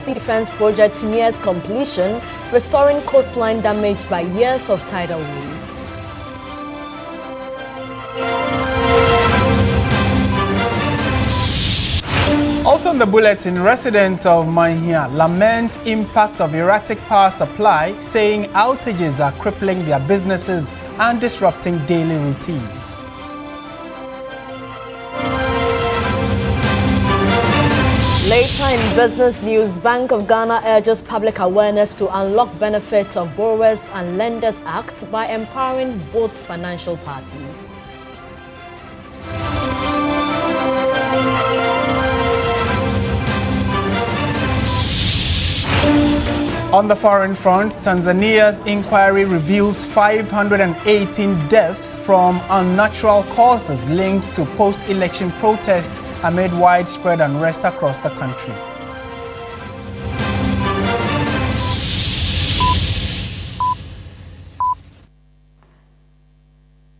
Sea defense project nears completion, restoring coastline damaged by years of tidal waves. Also in the bulletin, residents of Manhia lament impact of erratic power supply, saying outages are crippling their businesses and disrupting daily routines. Later in business news, Bank of Ghana urges public awareness to unlock benefits of Borrowers and Lenders Act by empowering both financial parties. On the foreign front, Tanzania's inquiry reveals 518 deaths from unnatural causes linked to post-election protests amid widespread unrest across the country.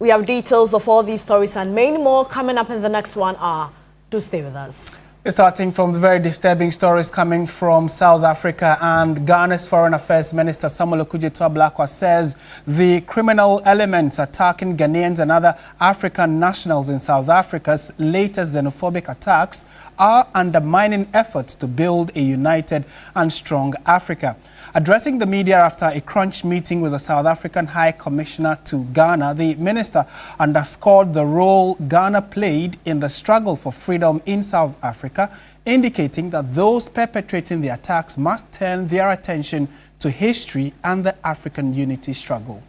We have details of all these stories and many more coming up in the next 1 hour. Do stay with us. Starting from the very disturbing stories coming from South Africa, and Ghana's Foreign Affairs Minister Samuel Okudzeto-Ablakwa says the criminal elements attacking Ghanaians and other African nationals in South Africa's latest xenophobic attacks are undermining efforts to build a united and strong Africa. Addressing the media after a crunch meeting with the South African High Commissioner to Ghana, the minister underscored the role Ghana played in the struggle for freedom in South Africa, indicating that those perpetrating the attacks must turn their attention to history and the African unity struggle.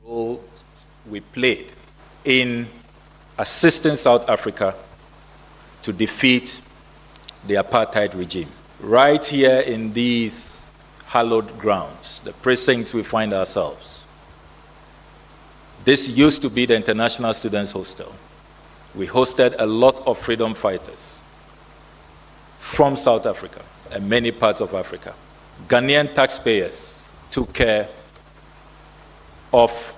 The role we played in assisting South Africa to defeat the apartheid regime. Right here in these hallowed grounds, the precincts we find ourselves. This used to be the International Students Hostel. We hosted a lot of freedom fighters from South Africa and many parts of Africa. Ghanaian taxpayers took care of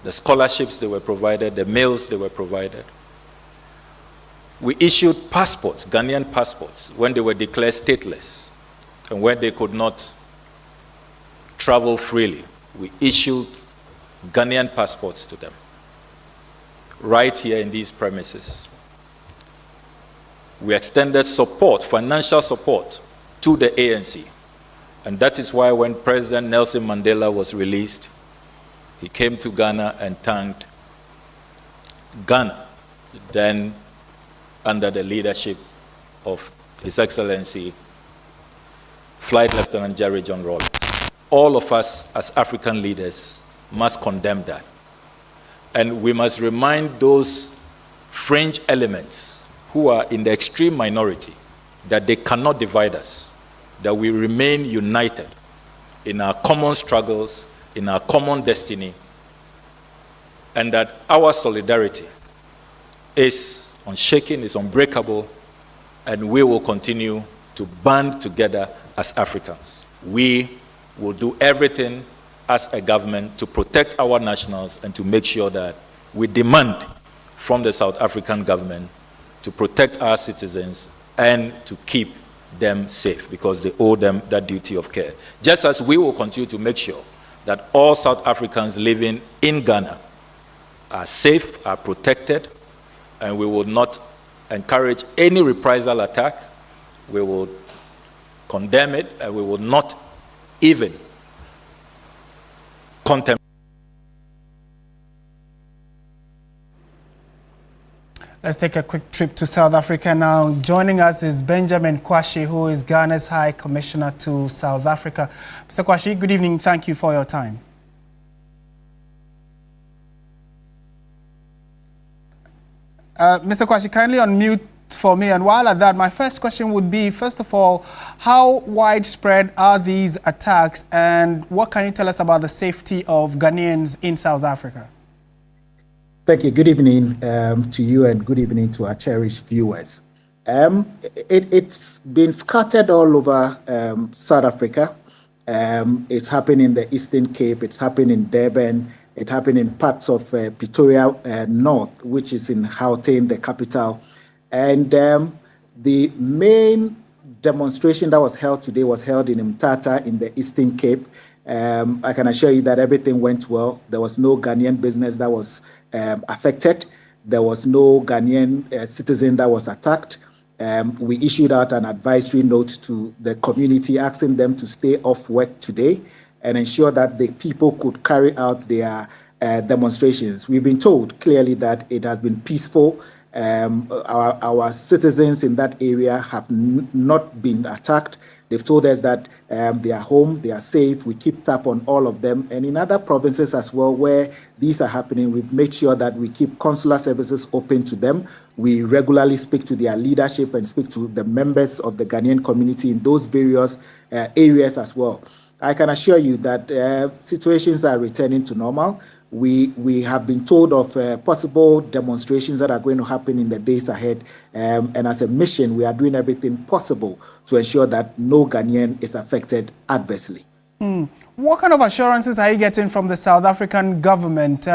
the scholarships they were provided, the meals they were provided. We issued passports, Ghanaian passports, when they were declared stateless and when they could not travel freely. We issued Ghanaian passports to them, right here in these premises. We extended support, financial support, to the ANC. And that is why when President Nelson Mandela was released, he came to Ghana and thanked Ghana, then under the leadership of His Excellency Flight Lieutenant Jerry John Rawlings. All of us as African leaders must condemn that. And we must remind those fringe elements who are in the extreme minority that they cannot divide us, that we remain united in our common struggles, in our common destiny, and that our solidarity is unshaken, is unbreakable, and we will continue to band together as Africans. We will do everything as a government to protect our nationals and to make sure that we demand from the South African government to protect our citizens and to keep them safe, because they owe them that duty of care. Just as we will continue to make sure that all South Africans living in Ghana are safe, are protected, and we will not encourage any reprisal attack. We will condemn it, and we will not even contemplate. Let's take a quick trip to South Africa now. Joining us is Benjamin Kwashi, who is Ghana's High Commissioner to South Africa. Mr. Kwashi, good evening. Thank you for your time. Mr. Kwashi, kindly unmute for me. And while at that, my first question would be, first of all, how widespread are these attacks, and what can you tell us about the safety of Ghanaians in South Africa? Thank you. Good evening to you, and good evening to our cherished viewers. It's been scattered all over South Africa. It's happened in the Eastern Cape, it's happened in Durban, it happened in parts of Pretoria North, which is in Gauteng, the capital. And the main demonstration that was held today was held in Mtata in the Eastern Cape. I can assure you that everything went well. There was no Ghanaian business that was affected. There was no Ghanaian citizen that was attacked. We issued out an advisory note to the community asking them to stay off work today and ensure that the people could carry out their demonstrations. We've been told clearly that it has been peaceful. Our citizens in that area have not been attacked. They've told us that they are home, they are safe. We keep tab on all of them. And in other provinces as well where these are happening, we've made sure that we keep consular services open to them. We regularly speak to their leadership and speak to the members of the Ghanaian community in those various areas as well. I can assure you that situations are returning to normal. We have been told of possible demonstrations that are going to happen in the days ahead. And as a mission, we are doing everything possible to ensure that no Ghanaian is affected adversely. What kind of assurances are you getting from the South African government,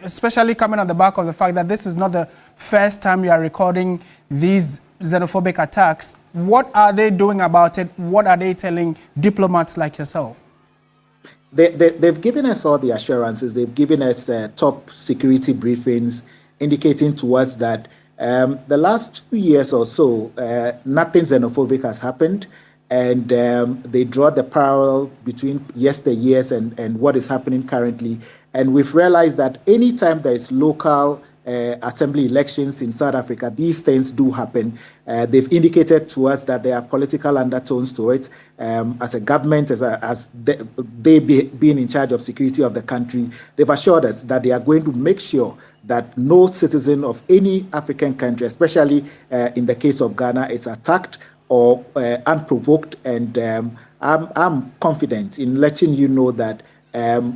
especially coming on the back of the fact that this is not the first time you are recording these xenophobic attacks? What are they doing about it? What are they telling diplomats like yourself? They've given us all the assurances. They've given us top security briefings indicating to us that the last 2 years or so, nothing xenophobic has happened. And they draw the parallel between yesteryears and what is happening currently. And we've realized that anytime there is local assembly elections in South Africa, these things do happen. They've indicated to us that there are political undertones to it. As a government, as they being in charge of security of the country, they've assured us that they are going to make sure that no citizen of any African country, especially in the case of Ghana, is attacked or unprovoked. And I'm confident in letting you know that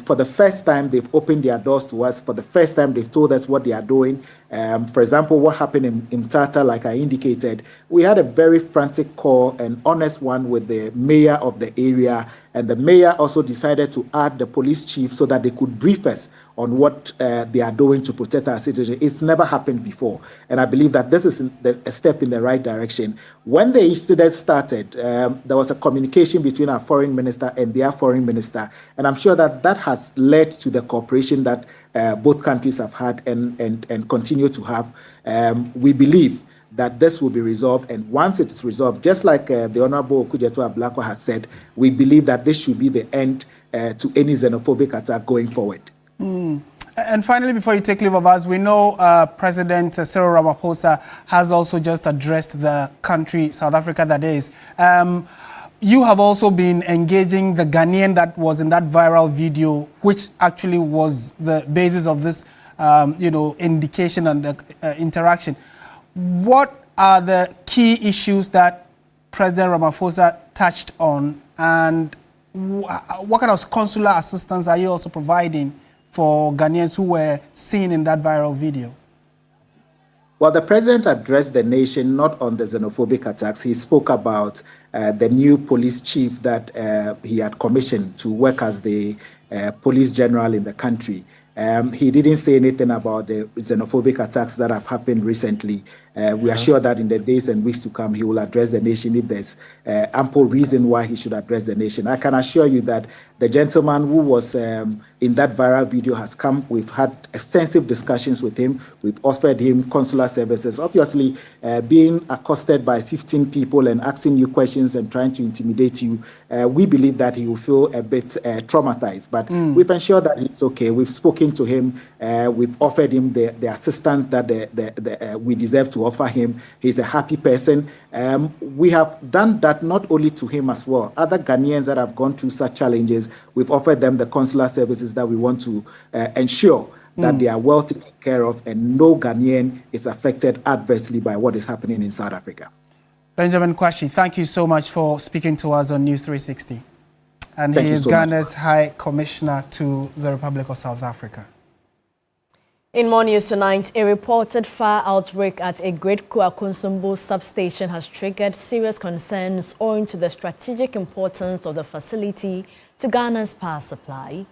for the first time, they've opened their doors to us. For the first time, they've told us what they are doing. For example, what happened in Mtata, like I indicated, we had a very frantic call, an honest one with the mayor of the area. And the mayor also decided to add the police chief so that they could brief us on what they are doing to protect our citizens. It's never happened before. And I believe that this is a step in the right direction. When the incident started, there was a communication between our foreign minister and their foreign minister. And I'm sure that that has led to the cooperation that both countries have had and continue to have. We believe that this will be resolved, and once it's resolved, just like the Honorable Okudzeto Ablakwa has said, we believe that this should be the end to any xenophobic attack going forward. And finally, before you take leave of us, we know President Cyril Ramaphosa has also just addressed the country, South Africa that is. You have also been engaging the Ghanaian that was in that viral video, which actually was the basis of this, indication and interaction. What are the key issues that President Ramaphosa touched on, and what kind of consular assistance are you also providing for Ghanaians who were seen in that viral video? Well, the president addressed the nation not on the xenophobic attacks. He spoke about the new police chief that he had commissioned to work as the police general in the country. He didn't say anything about the xenophobic attacks that have happened recently. We are sure that in the days and weeks to come, he will address the nation if there's ample reason why he should address the nation. I can assure you that the gentleman who was in that viral video has come. We've had extensive discussions with him. We've offered him consular services. Obviously, being accosted by 15 people and asking you questions and trying to intimidate you, we believe that he will feel a bit traumatized. But we've ensured that it's okay. We've spoken to him. We've offered him the assistance that we deserve to offer him. He's a happy person. We have done that not only to him as well. Other Ghanaians that have gone through such challenges, we've offered them the consular services that we want to ensure that they are well taken care of and no Ghanaian is affected adversely by what is happening in South Africa. Benjamin Kwashi, thank you so much for speaking to us on News 360. And Thank he you is so Ghana's High Commissioner to the Republic of South Africa. In more news tonight, a reported fire outbreak at a Great Kuakonsumbo substation has triggered serious concerns owing to the strategic importance of the facility to Ghana's power supply.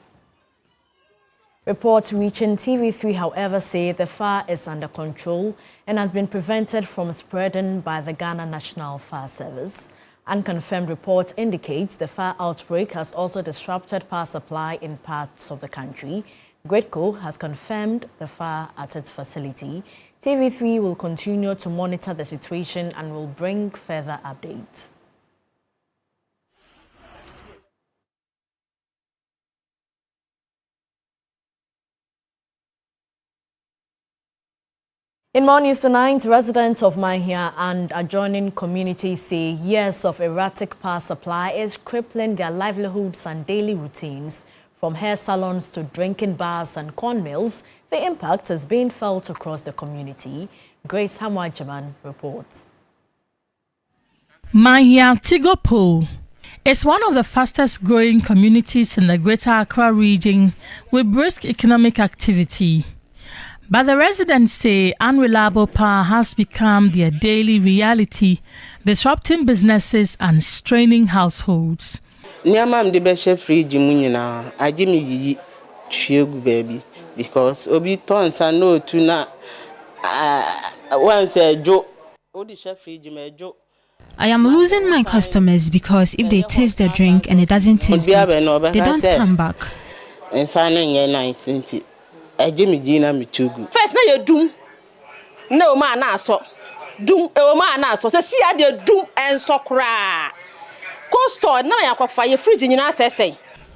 Reports reaching TV3, however, say the fire is under control and has been prevented from spreading by the Ghana National Fire Service. Unconfirmed reports indicate the fire outbreak has also disrupted power supply in parts of the country. GridCo has confirmed the fire at its facility. TV3 will continue to monitor the situation and will bring further updates. In more news tonight, residents of Mahia and adjoining communities say years of erratic power supply is crippling their livelihoods and daily routines. From hair salons to drinking bars and corn mills, the impact is being felt across the community. Grace Hamwajaman reports. Mahia Tigopo is one of the fastest growing communities in the Greater Accra region with brisk economic activity. But the residents say unreliable power has become their daily reality, disrupting businesses and straining households. Niamam de beshe fridge munyina ajimi yi chegu baby because obi tons and no tuna once a jo odi chef fridge me jo. I am losing my customers because if they taste the drink and it doesn't taste good, they don't come back. And signing ye nice inti ajimi jina mi chugu. First na you doom no man na so doom e man na so say see ade doom en so kra. I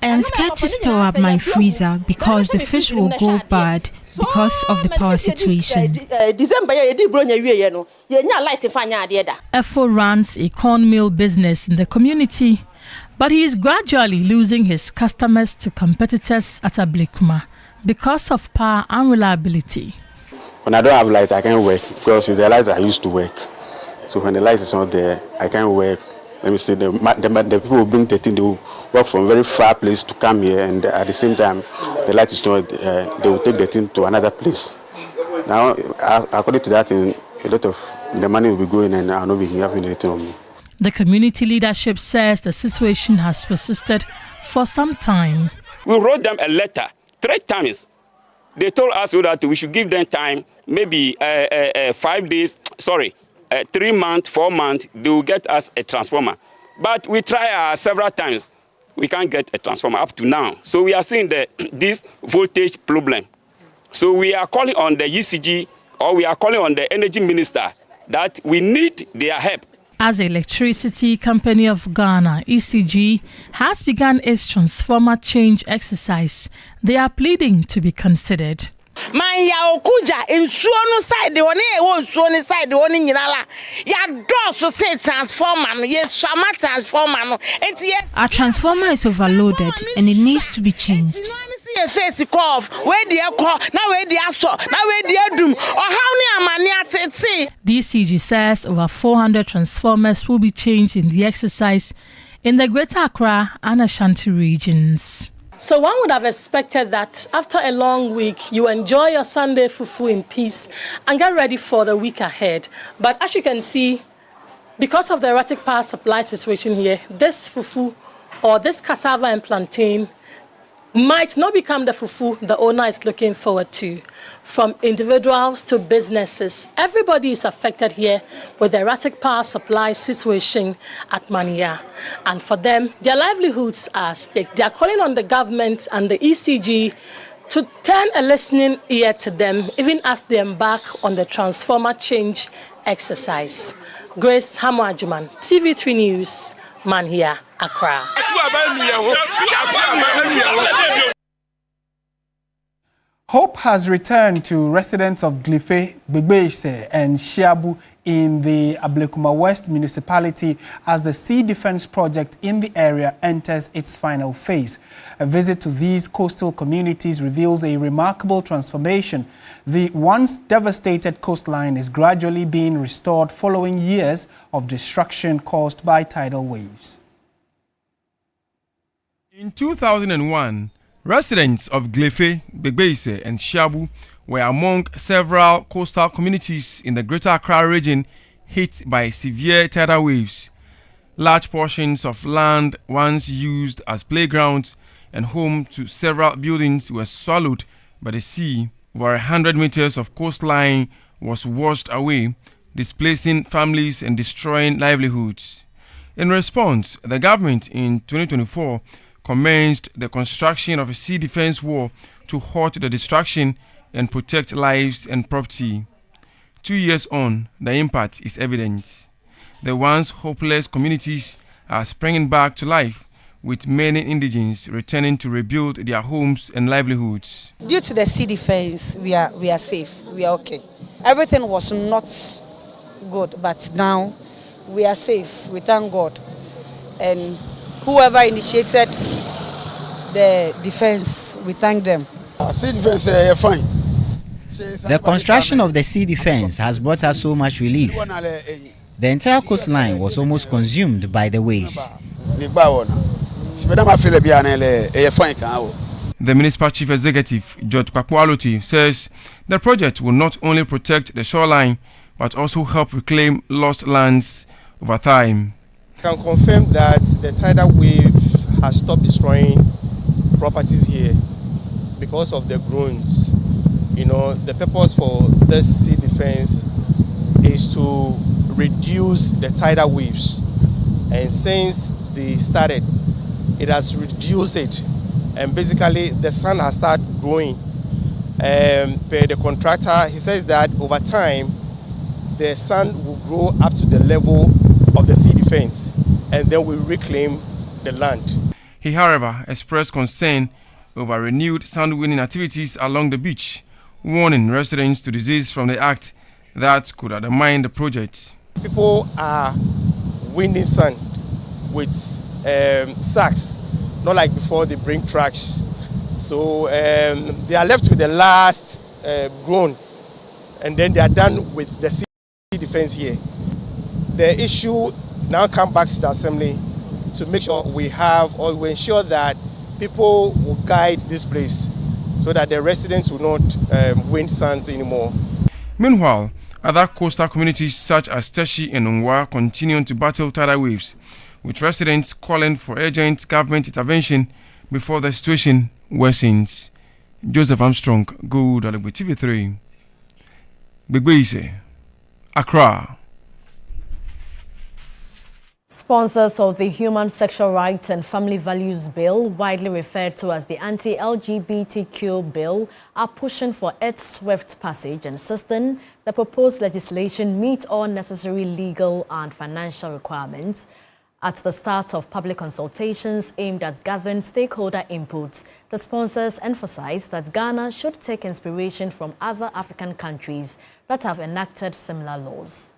am scared to store up my freezer because the fish will go bad because of the power situation. Efo runs a corn mill business in the community, but he is gradually losing his customers to competitors at Ablekuma because of power unreliability. When I don't have light, I can't work because it's the light I used to work. So when the light is not there, I can't work. Let me say, the people who bring the thing, they will work from a very far place to come here, and at the same time, the light is not, they will take the thing to another place. Now, according to that, a lot of the money will be going and I'll not be having anything on me. The community leadership says the situation has persisted for some time. We wrote them a letter 3 times. They told us that we should give them time, maybe 5 days, 3 months, 4 months, they will get us a transformer. But we try several times. We can't get a transformer up to now. So we are seeing this voltage problem. So we are calling on the ECG or we are calling on the energy minister that we need their help. As the Electricity Company of Ghana, ECG, has begun its transformer change exercise, they are pleading to be considered. Man ya okuja insuo side the one e won suo ni side the one nyinala ya do so say transformer no ye swama transformer no enti yes our transformer is overloaded and it needs to be changed. The face cough where the call now where the aso now where the doom or how ni amani atete. The ECG says over 400 transformers will be changed in the exercise in the Greater Accra and Ashanti regions. So one would have expected that after a long week, you enjoy your Sunday fufu in peace and get ready for the week ahead. But as you can see, because of the erratic power supply situation here, this fufu or this cassava and plantain might not become the fufu the owner is looking forward to. From individuals to businesses, everybody is affected here with the erratic power supply situation at Mania. And for them, their livelihoods are at stake. They are calling on the government and the ECG to turn a listening ear to them, even as they embark on the transformer change exercise. Grace Hamwajaman, TV3 News, Mania, Accra. Hope has returned to residents of Glife, Begbeise and Shiabu in the Ablekuma West municipality as the sea defense project in the area enters its final phase. A visit to these coastal communities reveals a remarkable transformation. The once devastated coastline is gradually being restored following years of destruction caused by tidal waves. In 2001, residents of Glife, Begbeise and Shiabu were among several coastal communities in the Greater Accra region hit by severe tidal waves. Large portions of land once used as playgrounds and home to several buildings were swallowed By the sea, over 100 meters of coastline was washed away, displacing families and destroying livelihoods. In response, the government in 2024 commenced the construction of a sea defense wall to halt the destruction and protect lives and property. 2 years on, the impact is evident. The once hopeless communities are springing back to life, with many indigents returning to rebuild their homes and livelihoods. Due to the sea defense, we are safe, we are okay. Everything was not good, but now we are safe, we thank God. And whoever initiated the defense, we thank them. Sea defense, fine. The construction of the sea defense has brought us so much relief. The entire coastline was almost consumed by the waves. The municipal chief executive, George Kasoa-Winneba, says the project will not only protect the shoreline, but also help reclaim lost lands over time. I can confirm that the tidal wave has stopped destroying properties here because of the groans. You know, the purpose for this sea defense is to reduce the tidal waves. And since they started, it has reduced it. And basically, the sand has started growing. Per the contractor, he says that over time, the sand will grow up to the level of the sea defense, and then we reclaim the land. He, however, expressed concern over renewed sand-winning activities along the beach, warning residents to desist from the act that could undermine the project. People are winning sand with sacks, not like before they bring trucks. So they are left with the last groan, and then they are done with the sea defense here. The issue now comes back to the assembly to make sure we ensure that people will guide this place so that the residents will not win sands anymore. Meanwhile, other coastal communities such as Teshi and Nwa continue to battle tidal waves, with residents calling for urgent government intervention before the situation worsens. Joseph Armstrong, Good Alibwe TV3. Begbeise, Accra. Sponsors of the Human Sexual Rights and Family Values Bill, widely referred to as the Anti-LGBTQ Bill, are pushing for its swift passage, insisting the proposed legislation meet all necessary legal and financial requirements. At the start of public consultations aimed at gathering stakeholder inputs, the sponsors emphasized that Ghana should take inspiration from other African countries that have enacted similar laws.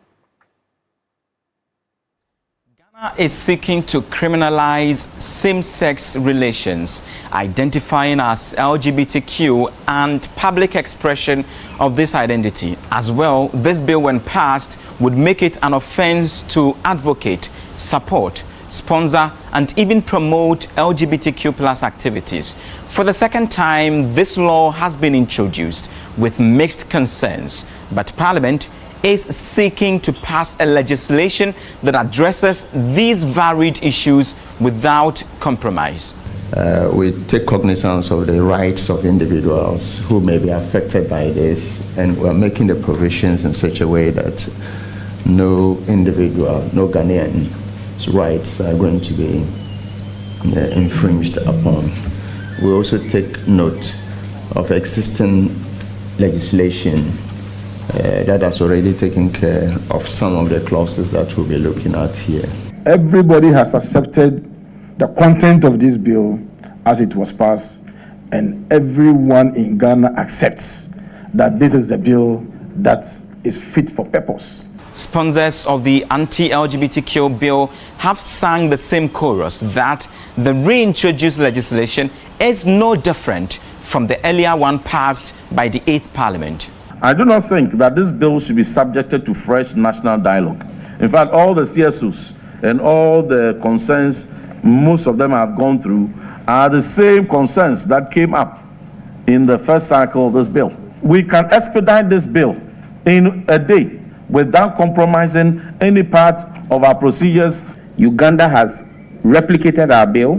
Ghana is seeking to criminalize same-sex relations, identifying as LGBTQ and public expression of this identity. As well, this bill, when passed, would make it an offense to advocate, support, sponsor, and even promote LGBTQ+ activities. For the second time, this law has been introduced with mixed concerns, but Parliament is seeking to pass a legislation that addresses these varied issues without compromise. We take cognizance of the rights of individuals who may be affected by this, and we're making the provisions in such a way that no individual, no Ghanaian's rights are going to be infringed upon. We also take note of existing legislation that has already taken care of some of the clauses that we'll be looking at here. Everybody has accepted the content of this bill as it was passed, and everyone in Ghana accepts that this is a bill that is fit for purpose. Sponsors of the anti-LGBTQ bill have sung the same chorus that the reintroduced legislation is no different from the earlier one passed by the 8th Parliament. I do not think that this bill should be subjected to fresh national dialogue. In fact, all the CSOs and all the concerns most of them have gone through are the same concerns that came up in the first cycle of this bill. We can expedite this bill in a day without compromising any part of our procedures. Uganda has replicated our bill,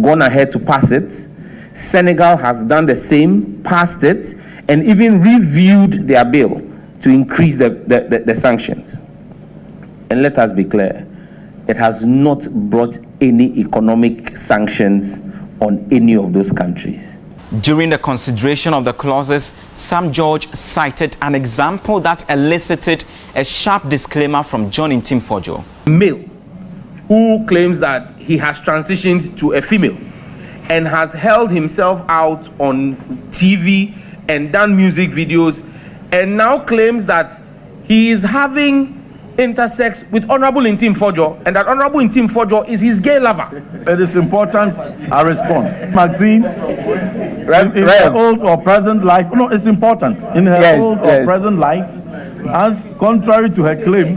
gone ahead to pass it, Senegal has done the same, passed it, and even reviewed their bill to increase the sanctions. And let us be clear, it has not brought any economic sanctions on any of those countries. During the consideration of the clauses, Sam George cited an example that elicited a sharp disclaimer from John Intimfojo. Male who claims that he has transitioned to a female and has held himself out on TV and done music videos and now claims that he is having intersex with Honorable Intimfojo and that Honorable Intimfojo is his gay lover. It is important I respond. Maxine, in her old or present life, no, it's important. In her old or present life, as contrary to her claim,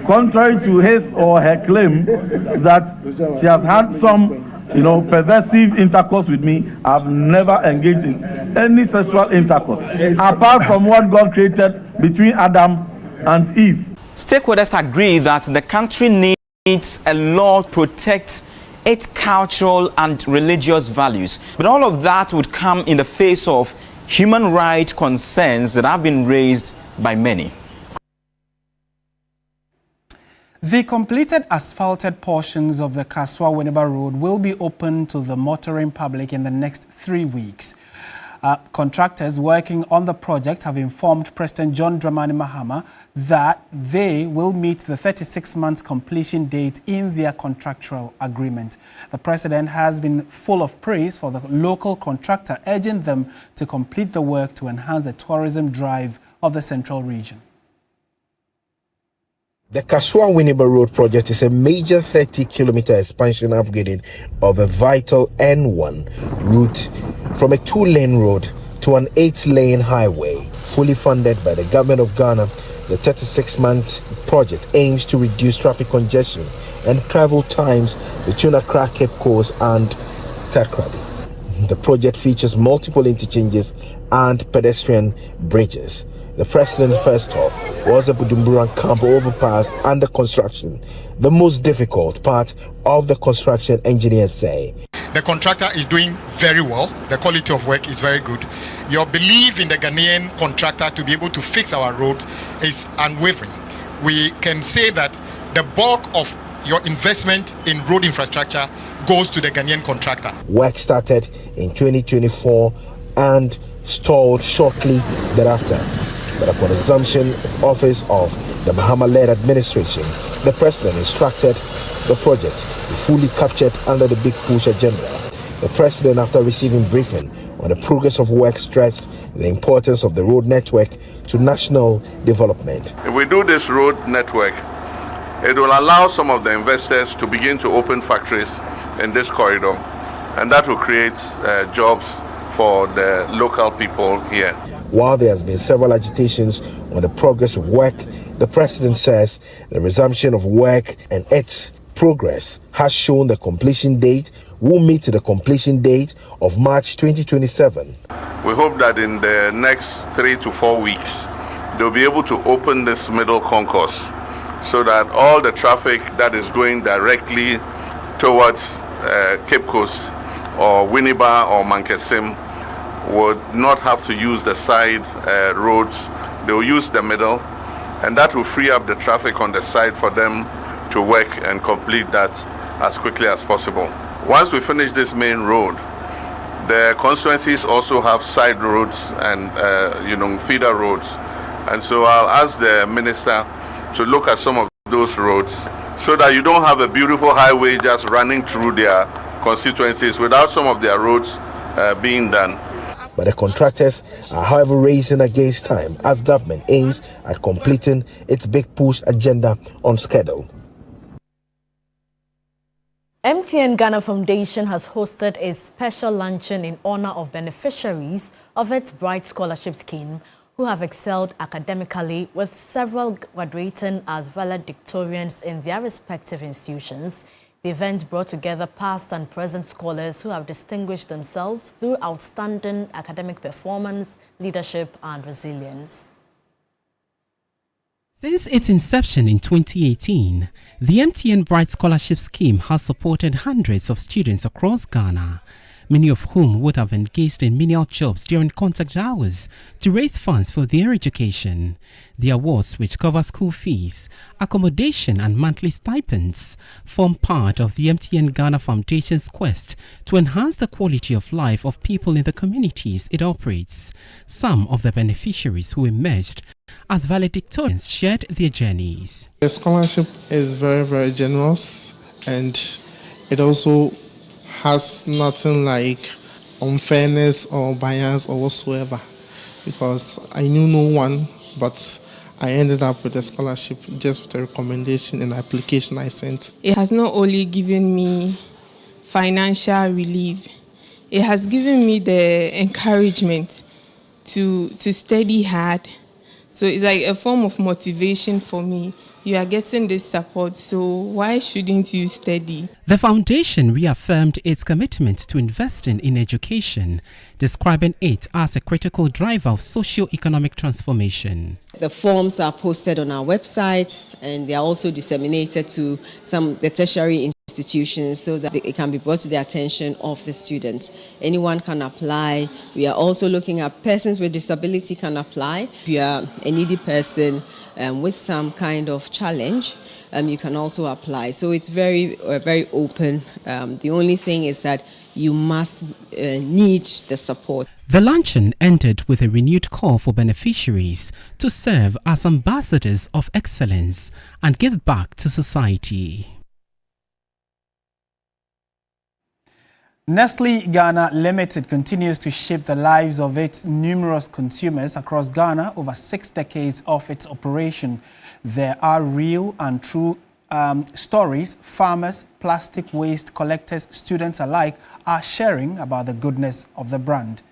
contrary to his or her claim that she has had some perversive intercourse with me, I've never engaged in any sexual intercourse apart from what God created between Adam and Eve. Stakeholders agree that the country needs a law to protect its cultural and religious values. But all of that would come in the face of human rights concerns that have been raised by many. The completed asphalted portions of the Kasoa-Winneba road will be open to the motoring public in the next 3 weeks. Contractors working on the project have informed President John Dramani Mahama that they will meet the 36-month completion date in their contractual agreement. The president has been full of praise for the local contractor, urging them to complete the work to enhance the tourism drive of the central region. The Kasoa-Winneba Road project is a major 30-kilometer expansion upgrading of a vital N1 route from a 2-lane road to an 8-lane highway. Fully funded by the government of Ghana, the 36-month project aims to reduce traffic congestion and travel times between Accra, Cape Coast and Takrady. The project features multiple interchanges and pedestrian bridges. The president's first stop was the Budumburan Camp overpass under construction, the most difficult part of the construction, engineers say. The contractor is doing very well. The quality of work is very good. Your belief in the Ghanaian contractor to be able to fix our roads is unwavering. We can say that the bulk of your investment in road infrastructure goes to the Ghanaian contractor. Work started in 2024 and stalled shortly thereafter. But upon assumption of office of the Mahama-led administration, the president instructed the project be fully captured under the Big Push agenda. The president, after receiving briefing on the progress of work, stressed the importance of the road network to national development. If we do this road network, it will allow some of the investors to begin to open factories in this corridor, and that will create jobs for the local people here. While there has been several agitations on the progress of work, the president says the resumption of work and its progress has shown the completion date will meet the completion date of March 2027. We hope that in the next 3 to 4 weeks, they'll be able to open this middle concourse so that all the traffic that is going directly towards Cape Coast or Winneba or Mankesim would not have to use the side roads. They'll use the middle, and that will free up the traffic on the side for them to work and complete that as quickly as possible. Once we finish this main road, the constituencies also have side roads and feeder roads, and so I'll ask the minister to look at some of those roads so that you don't have a beautiful highway just running through their constituencies without some of their roads being done. But the contractors are, however, racing against time as government aims at completing its Big Push agenda on schedule. MTN Ghana Foundation has hosted a special luncheon in honor of beneficiaries of its Bright Scholarship Scheme who have excelled academically, with several graduating as valedictorians in their respective institutions. The event brought together past and present scholars who have distinguished themselves through outstanding academic performance, leadership, and resilience. Since its inception in 2018, the MTN Bright Scholarship Scheme has supported hundreds of students across Ghana. many of whom would have engaged in menial jobs during contact hours to raise funds for their education. The awards, which cover school fees, accommodation and monthly stipends, form part of the MTN Ghana Foundation's quest to enhance the quality of life of people in the communities it operates. Some of the beneficiaries who emerged as valedictorians shared their journeys. The scholarship is very, very generous, and it also has nothing like unfairness or bias or whatsoever, because I knew no one, but I ended up with a scholarship just with a recommendation and application I sent. It has not only given me financial relief, it has given me the encouragement to study hard. So it's like a form of motivation for me. You are getting this support, so why shouldn't you study? The foundation reaffirmed its commitment to investing in education, describing it as a critical driver of socio-economic transformation. The forms are posted on our website, and they are also disseminated to the tertiary institutions so that it can be brought to the attention of the students. Anyone can apply. We are also looking at persons with disability can apply. If you are a needy person with some kind of challenge, you can also apply. So it's very open. The only thing is that you must need the support. The luncheon ended with a renewed call for beneficiaries to serve as ambassadors of excellence and give back to society. Nestlé Ghana Limited continues to shape the lives of its numerous consumers across Ghana over 6 decades of its operation. There are real and true stories farmers, plastic waste collectors, students alike are sharing about the goodness of the brand.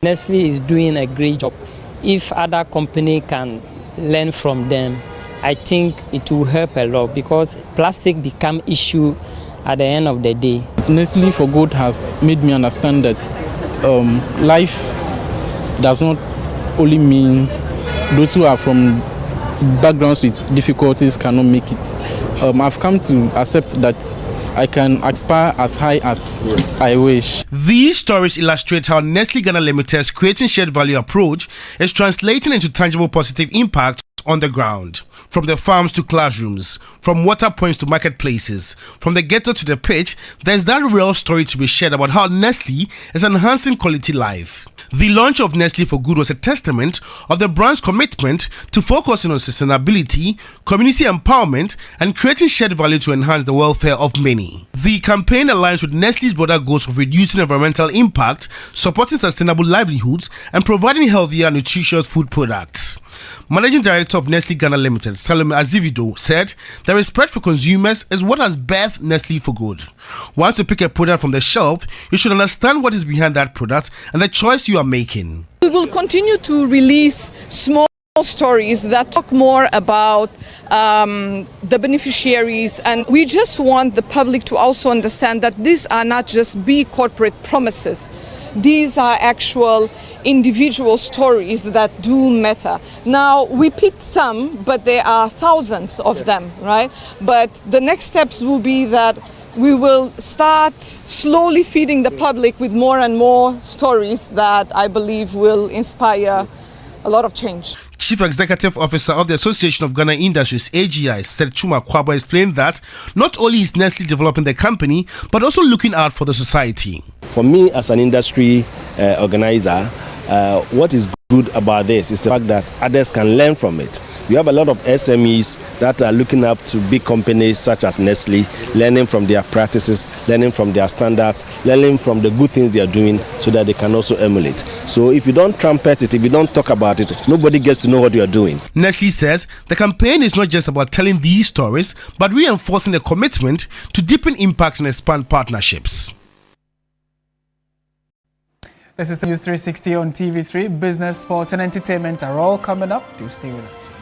Nestlé is doing a great job. If other company can learn from them, I think it will help a lot, because plastic become issue at the end of the day. Nestlé for Good has made me understand that life does not only mean those who are from backgrounds with difficulties cannot make it. I've come to accept that I can aspire as high as I wish. These stories illustrate how Nestlé Ghana Limited's creating shared value approach is translating into tangible positive impact on the ground. From the farms to classrooms, from water points to marketplaces, from the ghetto to the pitch, there's that real story to be shared about how Nestlé is enhancing quality life. The launch of Nestlé for Good was a testament of the brand's commitment to focusing on sustainability, community empowerment, and creating shared value to enhance the welfare of many. The campaign aligns with Nestlé's broader goals of reducing environmental impact, supporting sustainable livelihoods, and providing healthier, nutritious food products. Managing Director of Nestlé Ghana Limited, Salome Azivido, said the respect for consumers is what has birthed Nestlé for Good. Once you pick a product from the shelf, you should understand what is behind that product and the choice you are making. We will continue to release small stories that talk more about the beneficiaries, and we just want the public to also understand that these are not just big corporate promises. These are actual individual stories that do matter. Now, we picked some, but there are thousands of them, right? But the next steps will be that we will start slowly feeding the public with more and more stories that I believe will inspire a lot of change. Chief Executive Officer of the Association of Ghana Industries, AGI, said Chuma Kwaba explained that not only is Nestlé developing the company, but also looking out for the society. For me as an industry organizer, what is good about this is the fact that others can learn from it. We have a lot of SMEs that are looking up to big companies such as Nestlé, learning from their practices, learning from their standards, learning from the good things they are doing so that they can also emulate. So if you don't trumpet it, if you don't talk about it, nobody gets to know what you are doing. Nestlé says the campaign is not just about telling these stories, but reinforcing the commitment to deepen impact and expand partnerships. This is the News 360 on TV3. Business, sports and entertainment are all coming up. Do stay with us.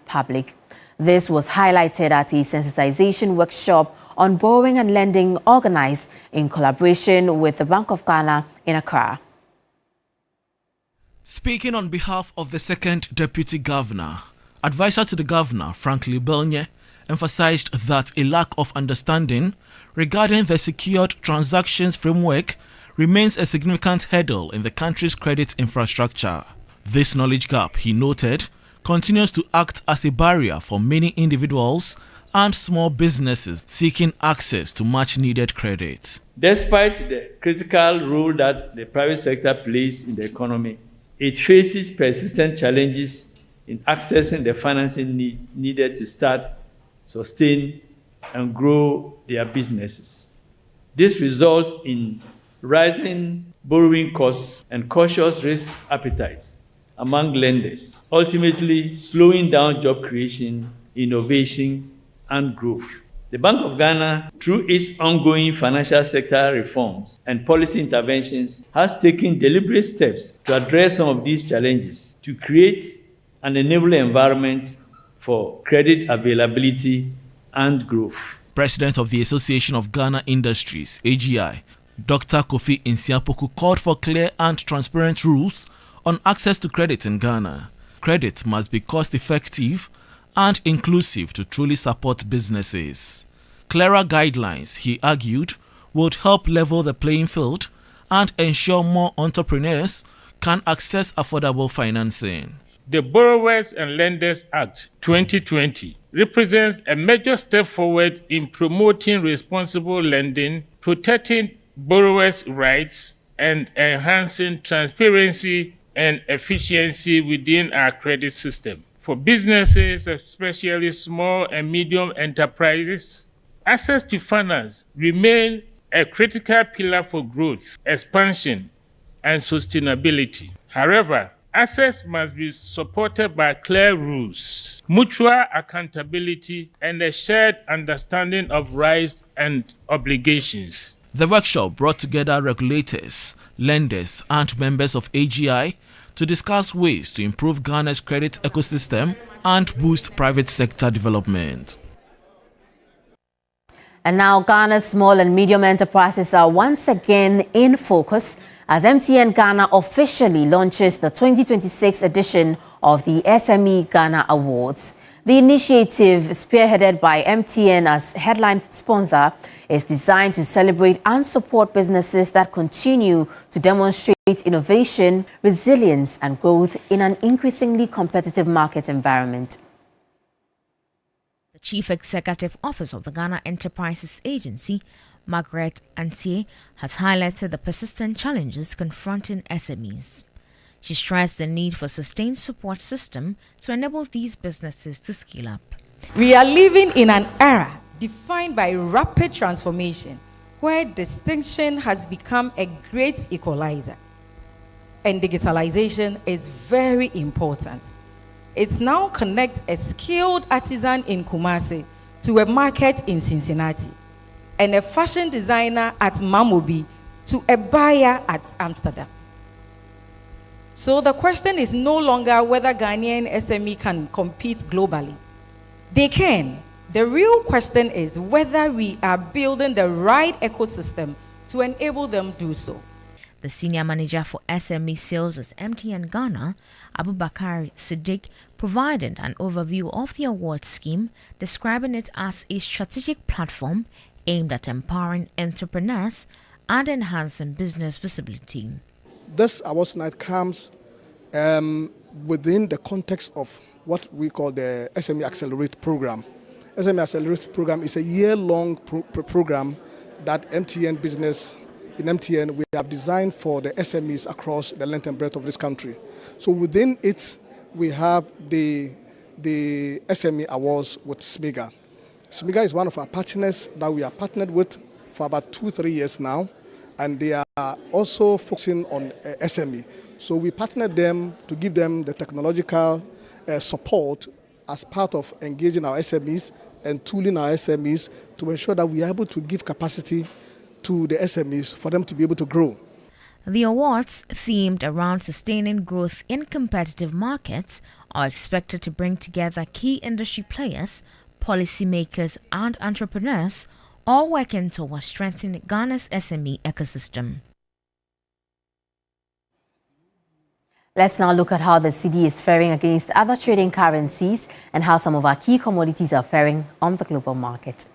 public. This was highlighted at a sensitization workshop on borrowing and lending organized in collaboration with the Bank of Ghana in Accra. Speaking on behalf of the second Deputy Governor, advisor to the Governor, Frank Libelnye, emphasized that a lack of understanding regarding the secured transactions framework remains a significant hurdle in the country's credit infrastructure. This knowledge gap, he noted, continues to act as a barrier for many individuals and small businesses seeking access to much-needed credit. Despite the critical role that the private sector plays in the economy, it faces persistent challenges in accessing the financing needed to start, sustain, and grow their businesses. This results in rising borrowing costs and cautious risk appetites among lenders, ultimately slowing down job creation, innovation, and growth. The Bank of Ghana, through its ongoing financial sector reforms and policy interventions, has taken deliberate steps to address some of these challenges to create an enabling environment for credit availability and growth. President of the Association of Ghana Industries, AGI, Dr. Kofi Nsiapoku, called for clear and transparent rules on access to credit in Ghana. Credit must be cost-effective and inclusive to truly support businesses. Clearer guidelines, he argued, would help level the playing field and ensure more entrepreneurs can access affordable financing. The Borrowers and Lenders Act 2020 represents a major step forward in promoting responsible lending, protecting borrowers' rights, and enhancing transparency and efficiency within our credit system. For businesses, especially small and medium enterprises, access to finance remains a critical pillar for growth, expansion, and sustainability. However, access must be supported by clear rules, mutual accountability, and a shared understanding of rights and obligations. The workshop brought together regulators, lenders, and members of AGI to discuss ways to improve Ghana's credit ecosystem and boost private sector development. And now Ghana's small and medium enterprises are once again in focus as MTN Ghana officially launches the 2026 edition of the SME Ghana Awards. The initiative, spearheaded by MTN as headline sponsor, is designed to celebrate and support businesses that continue to demonstrate innovation, resilience, and growth in an increasingly competitive market environment. The Chief Executive Officer of the Ghana Enterprises Agency, Margaret Antie, has highlighted the persistent challenges confronting SMEs. She stressed the need for a sustained support system to enable these businesses to scale up. We are living in an era defined by rapid transformation, where distinction has become a great equalizer. And digitalization is very important. It now connects a skilled artisan in Kumasi to a market in Cincinnati, and a fashion designer at Mamobi to a buyer at Amsterdam. So the question is no longer whether Ghanaian SME can compete globally. They can. The real question is whether we are building the right ecosystem to enable them to do so. The Senior Manager for SME Sales at MTN Ghana, Abubakar Siddiq, provided an overview of the award scheme, describing it as a strategic platform aimed at empowering entrepreneurs and enhancing business visibility. This awards night comes within the context of what we call the SME Accelerate program. SME Accelerate program is a year-long program that MTN business, in MTN, we have designed for the SMEs across the length and breadth of this country. So within it, we have the SME Awards with SMEGA. SMEGA is one of our partners that we are partnered with for about 2-3 years now, and they are also focusing on SME. So we partnered them to give them the technological support as part of engaging our SMEs and tooling our SMEs to ensure that we are able to give capacity to the SMEs for them to be able to grow. The awards, themed around sustaining growth in competitive markets, are expected to bring together key industry players, policymakers, and entrepreneurs, all working towards strengthening Ghana's SME ecosystem. Let's now look at how the cedi is faring against other trading currencies and how some of our key commodities are faring on the global market.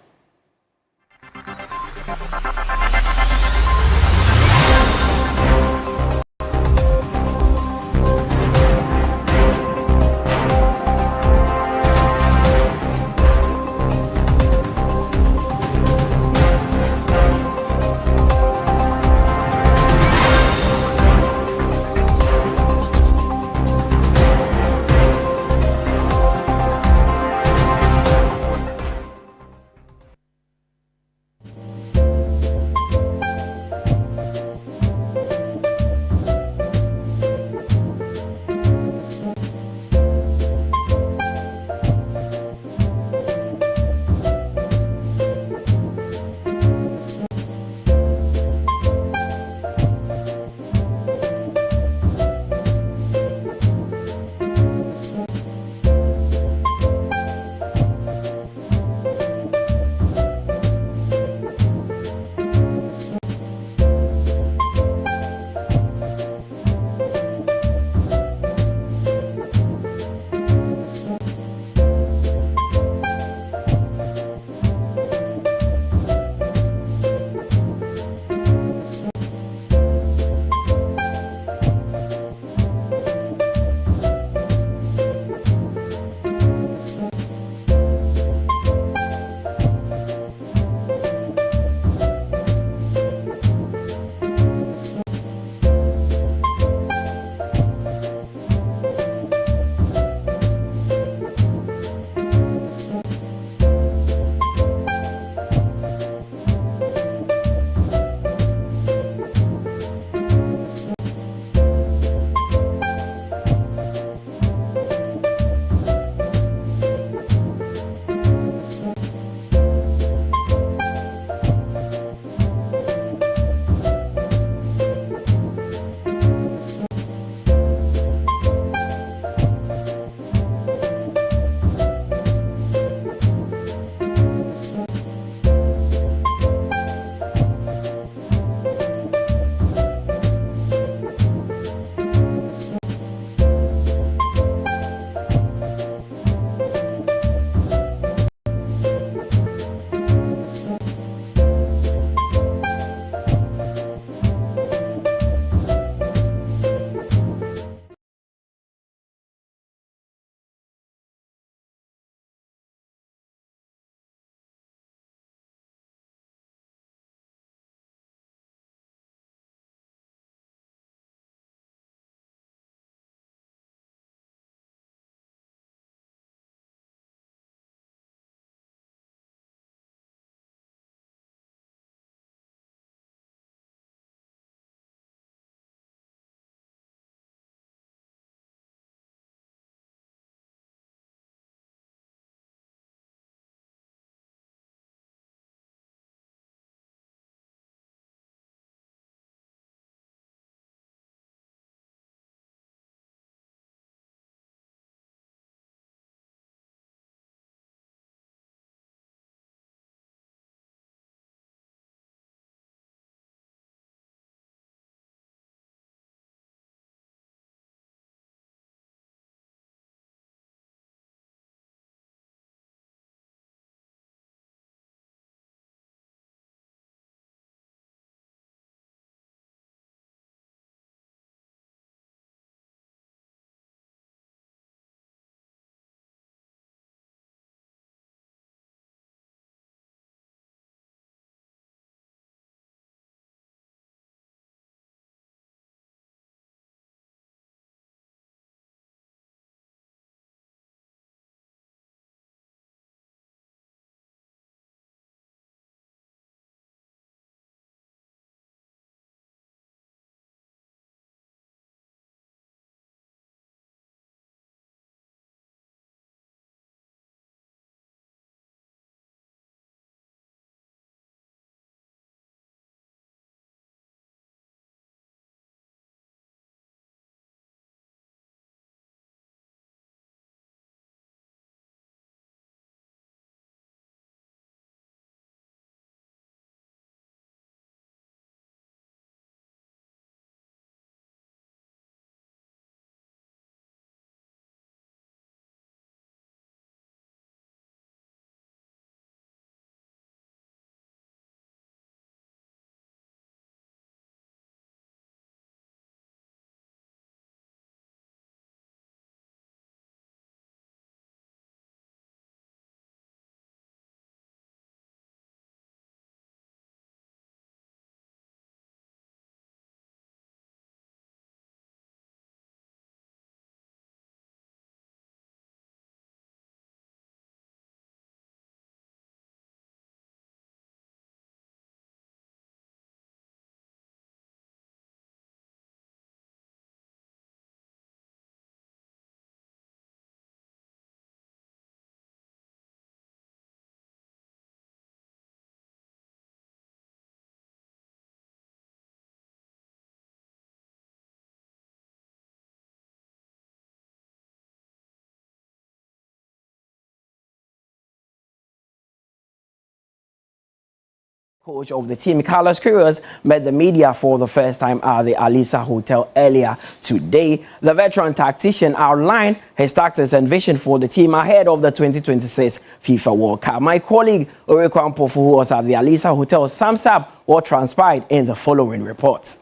Coach of the team, Carlos Queiroz, met the media for the first time at the Alisa Hotel earlier today. The veteran tactician outlined his tactics and vision for the team ahead of the 2026 FIFA World Cup. My colleague Oreko Ampofu, who was at the Alisa Hotel, sums up what transpired in the following report.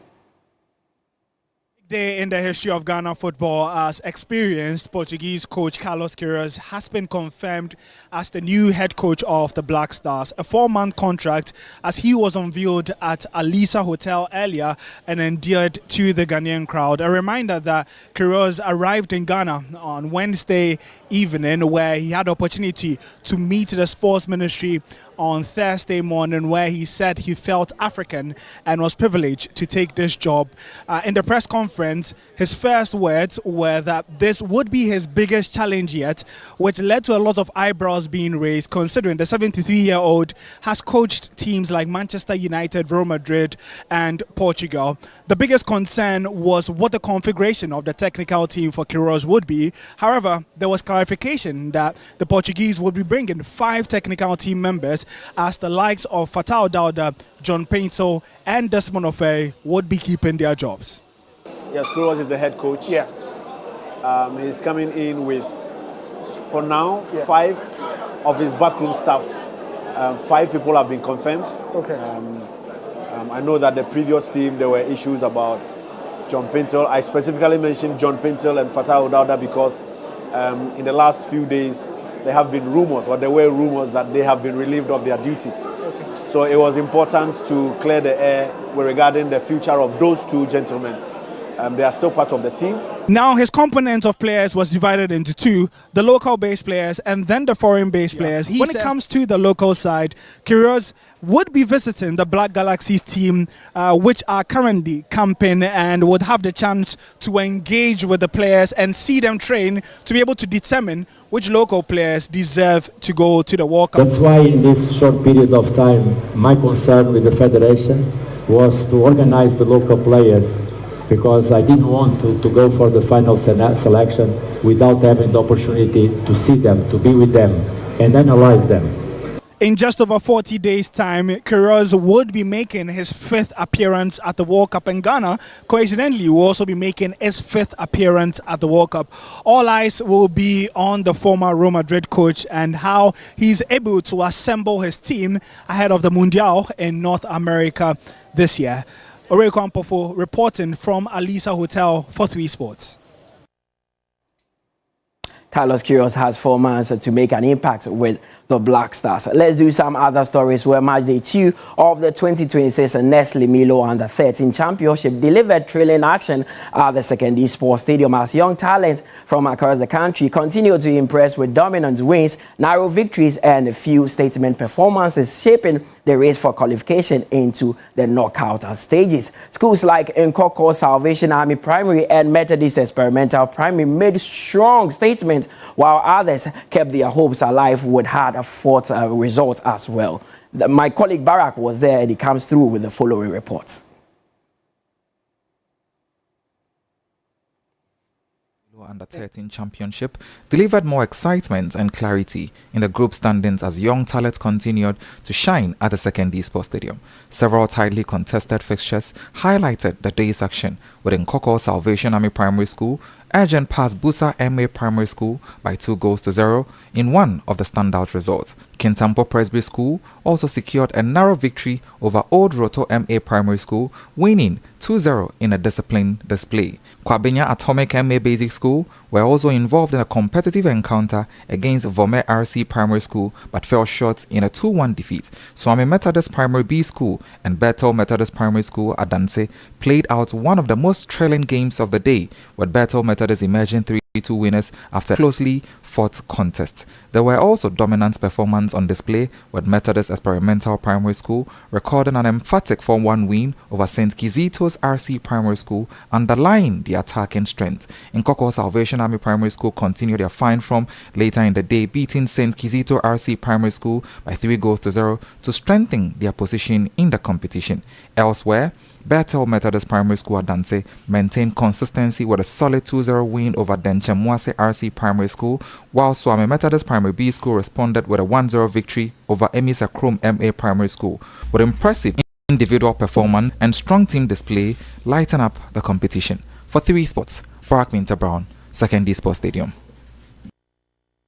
Day in the history of Ghana football as experienced Portuguese coach Carlos Queiroz has been confirmed as the new head coach of the Black Stars. A 4-month contract as he was unveiled at Alisa Hotel earlier and endeared to the Ghanaian crowd. A reminder that Queiroz arrived in Ghana on Wednesday evening, where he had the opportunity to meet the sports ministry on Thursday morning, where he said he felt African and was privileged to take this job. In the press conference, his first words were that this would be his biggest challenge yet, which led to a lot of eyebrows being raised, considering the 73-year-old has coached teams like Manchester United, Real Madrid, and Portugal. The biggest concern was what the configuration of the technical team for Queiroz would be. However, there was clarification that the Portuguese would be bringing 5 technical team members, as the likes of Fatau Dauda, John Paintel, and Desmond Ofei would be keeping their jobs. Yes, Queiroz is the head coach. Yeah. He's coming in with, for now, 5 of his backroom staff. 5 people have been confirmed. Okay. I know that the previous team, there were issues about John Paintel. I specifically mentioned John Paintel and Fatau Dauda because in the last few days, there have been rumors, or there were rumors that they have been relieved of their duties. Okay. So it was important to clear the air regarding the future of those 2 gentlemen. They are still part of the team. Now his component of players was divided into 2, the local-based players and then the foreign-based players. When it comes to the local side, Queiroz would be visiting the Black Galaxies team, which are currently camping, and would have the chance to engage with the players and see them train to be able to determine which local players deserve to go to the World Cup. That's why in this short period of time, my concern with the Federation was to organize the local players, because I didn't want to go for the final selection without having the opportunity to see them, to be with them, and analyze them. In just over 40 days' time, Queiroz would be making his 5th appearance at the World Cup, in Ghana. Coincidentally, will also be making his 5th appearance at the World Cup. All eyes will be on the former Real Madrid coach and how he's able to assemble his team ahead of the Mundial in North America this year. Oreko Ampofu reporting from Alisa Hotel for 3 Sports. Carlos Queiroz has 4 months to make an impact with the Black Stars. Let's do some other stories where match day 2 of the 2026 Nestlé Milo Under-13 Championship delivered thrilling action at the Secondary Sports Stadium as young talents from across the country continue to impress with dominant wins, narrow victories, and a few statement performances, shaping the race for qualification into the knockout stages. Schools like Nkoko Salvation Army Primary and Methodist Experimental Primary made strong statements, while others kept their hopes alive with hard-fought results as well. My colleague Barack was there, and he comes through with the following reports. Under-13 Championship delivered more excitement and clarity in the group standings as young talent continued to shine at the Secondary Sports Stadium. Several tightly contested fixtures highlighted the day's action, with Nkoko Salvation Army Primary School urgent past Busa MA Primary School by 2-0 in one of the standout results. Kintampo Presby School also secured a narrow victory over Old Roto MA Primary School, winning 2-0 in a disciplined display. Kwabenya Atomic MA Basic School were also involved in a competitive encounter against Vome RC Primary School but fell short in a 2-1 defeat. Swami Methodist Primary B School and Bethel Methodist Primary School Adanse played out one of the most thrilling games of the day, with Bethel Methodist emerging 3-2 winners after a closely fought contest. There were also dominant performances on display, with Methodist Experimental Primary School recording an emphatic 4-1 win over St. Kizito's RC Primary School, underlying the attacking strength. Nkoko Salvation Army Primary School continued their fine form later in the day, beating St. Kizito RC Primary School by 3-0 to strengthen their position in the competition. Elsewhere, Bethel Methodist Primary School Adanse maintained consistency with a solid 2-0 win over Dench Nchemuase RC Primary School, while Swami Methodist Primary B School responded with a 1-0 victory over Emisa Krom MA Primary School. With impressive individual performance and strong team display, lighten up the competition. For 3 Sports, Barack Minter Brown, 2nd D Sports Stadium.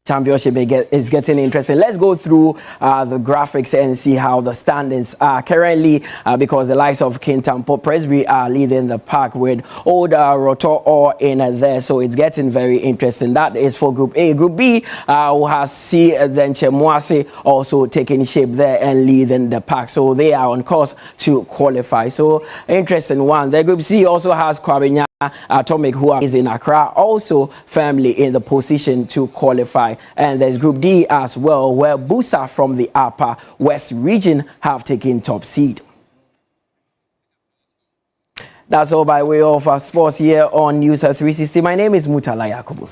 Championship is getting interesting. Let's go through the graphics and see how the standings are currently, because the likes of Kintampo Presby are leading the pack with Old Roto or in there, so it's getting very interesting. That is for Group A. Group B, who has C then Chemuase also taking shape there and leading the pack, so they are on course to qualify. So interesting one. The Group C also has Kwabinya Atomic, who is in Accra, also firmly in the position to qualify. And there's Group D as well, where Busa from the Upper West region have taken top seed. That's all by way of sports here on News360. My name is Mutala Yakubu.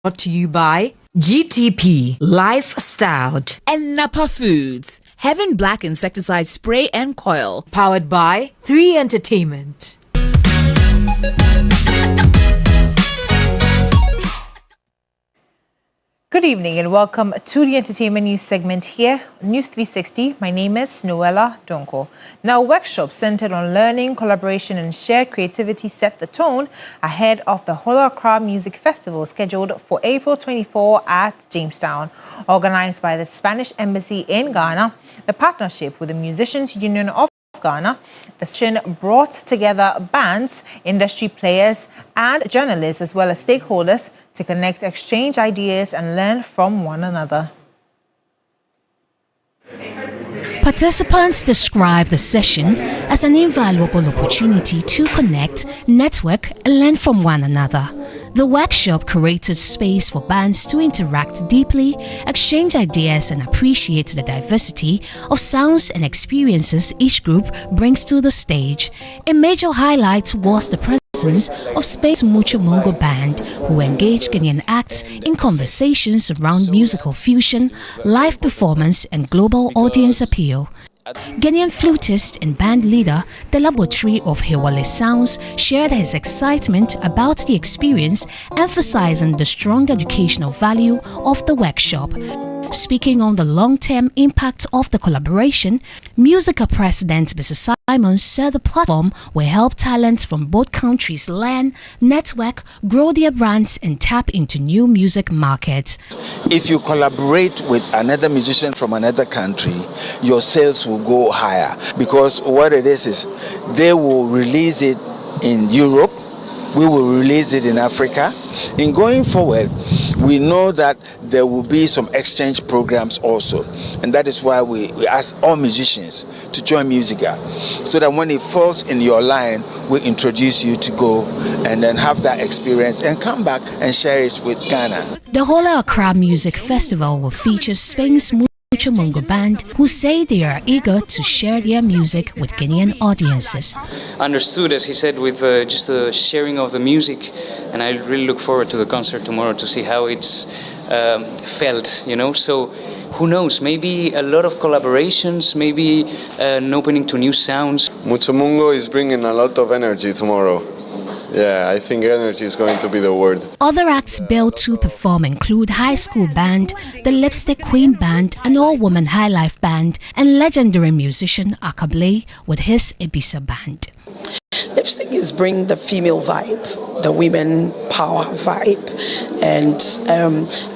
Brought to you by GTP Lifestyle and Napa Foods. Heaven Black Insecticide Spray and Coil. Powered by 3 Entertainment. Good evening and welcome to the entertainment news segment here on News 360. My name is Noella Donko. Now, a workshop centered on learning, collaboration and shared creativity set the tone ahead of the Hola Accra Music Festival scheduled for April 24 at Jamestown. Organized by the Spanish Embassy in Ghana, the partnership with the Musicians Union of Ghana, the session brought together bands, industry players and journalists as well as stakeholders to connect, exchange ideas and learn from one another. Participants describe the session as an invaluable opportunity to connect, network and learn from one another. The workshop created space for bands to interact deeply, exchange ideas and appreciate the diversity of sounds and experiences each group brings to the stage. A major highlight was the presence of Spain's Mucho Mongo Band, who engaged Ghanaian acts in conversations around musical fusion, live performance and global audience appeal. Ghanaian flutist and band leader, the laboratory of Hewale Sounds, shared his excitement about the experience, emphasizing the strong educational value of the workshop. Speaking on the long-term impact of the collaboration, Musica President Mrs. Simons said the platform will help talents from both countries learn, network, grow their brands and tap into new music markets. If you collaborate with another musician from another country, your sales will go higher, because what it is they will release it in Europe, we will release it in Africa. In going forward, we know that there will be some exchange programs also, and that is why we ask all musicians to join Musica, so that when it falls in your line, we introduce you to go and then have that experience and come back and share it with Ghana. The Hola Accra Music Festival will feature Spain's Mucho Mongo Band, who say they are eager to share their music with Ghanaian audiences. Understood, as he said, with just the sharing of the music, and I really look forward to the concert tomorrow to see how it's felt, you know. So who knows, maybe a lot of collaborations, maybe an opening to new sounds. Mucho Mongo is bringing a lot of energy tomorrow. Yeah, I think energy is going to be the word. Other acts billed to perform include High School Band, the Lipstick Queen Band, an all-woman high life band, and legendary musician Akablé with his Ibisa Band. Lipstick is bringing the female vibe, the women power vibe, and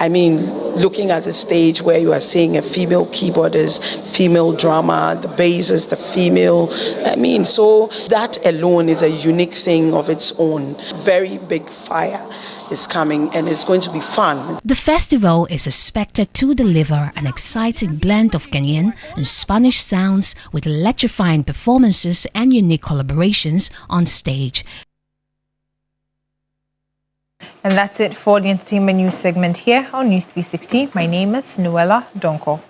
I mean, looking at the stage where you are seeing a female keyboardist, female drummer, the bass is the female. I mean, so that alone is a unique thing of its own. Very big fire is coming and it's going to be fun. The festival is expected to deliver an exciting blend of Ghanaian and Spanish sounds with electrifying performances and unique collaborations on stage. And that's it for the entertainment news segment here on News 360. My name is Noella Donko.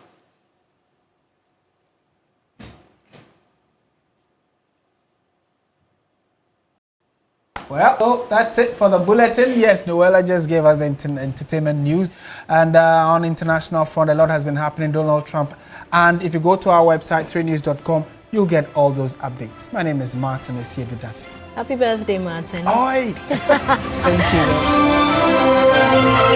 Well, so that's it for the bulletin. Yes, Noella just gave us the entertainment news. And on international front, a lot has been happening. Donald Trump. And if you go to our website, 3news.com, you'll get all those updates. My name is Martin Esiedudate. Happy birthday, Martin. Oi! Thank you.